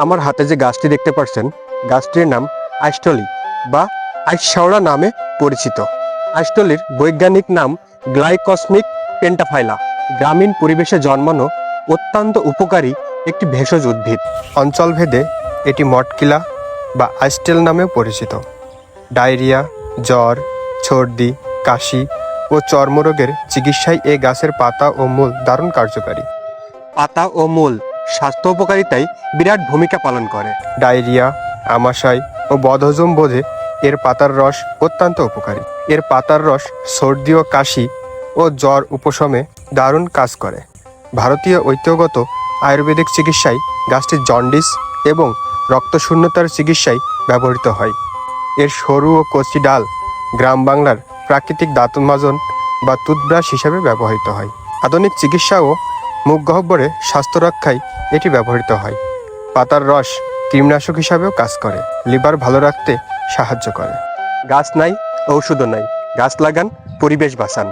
আমার হাতে যে গাছটি দেখতে পাচ্ছেন, গাছটির নাম আইস্টলি বা আইসশাওড়া নামে পরিচিত। আইস্টলির বৈজ্ঞানিক নাম গ্লাইকসমিক পেন্টাফাইলা। গ্রামীণ পরিবেশে জন্মানো অত্যন্ত উপকারী একটি ভেষজ উদ্ভিদ। অঞ্চলভেদে এটি মটকিলা বা আইস্টেল নামেও পরিচিত। ডায়রিয়া, জ্বর, সর্দি, কাশি ও চর্মরোগের চিকিৎসায় এই গাছের পাতা ও মূল দারুণ কার্যকারী। পাতা ও মূল স্বাস্থ্য উপকারিতায় বিরাট ভূমিকা পালন করে। ডায়রিয়া, আমাশয় ও বদহজম বোধে এর পাতার রস অত্যন্ত উপকারী। এর পাতার রস সর্দি ও কাশি ও জ্বর উপশমে দারুণ কাজ করে। ভারতীয় ঐতিহ্যগত আয়ুর্বেদিক চিকিৎসায় গাছটি জন্ডিস এবং রক্তশূন্যতার চিকিৎসায় ব্যবহৃত হয়। এর সরু ও কচি ডাল গ্রাম বাংলার প্রাকৃতিক দাঁত মাজন বা টুথব্রাশ হিসাবে ব্যবহৃত হয়। আধুনিক চিকিৎসা ও মুখ গহ্বরে স্বাস্থ্য রক্ষায় এটি ব্যবহৃত হয়। পাতার রস কীটনাশক হিসাবেও কাজ করে, লিভার ভালো রাখতে সাহায্য করে। গাছ নাই, ঔষধও নাই, গাছ লাগান, পরিবেশ বাঁচান।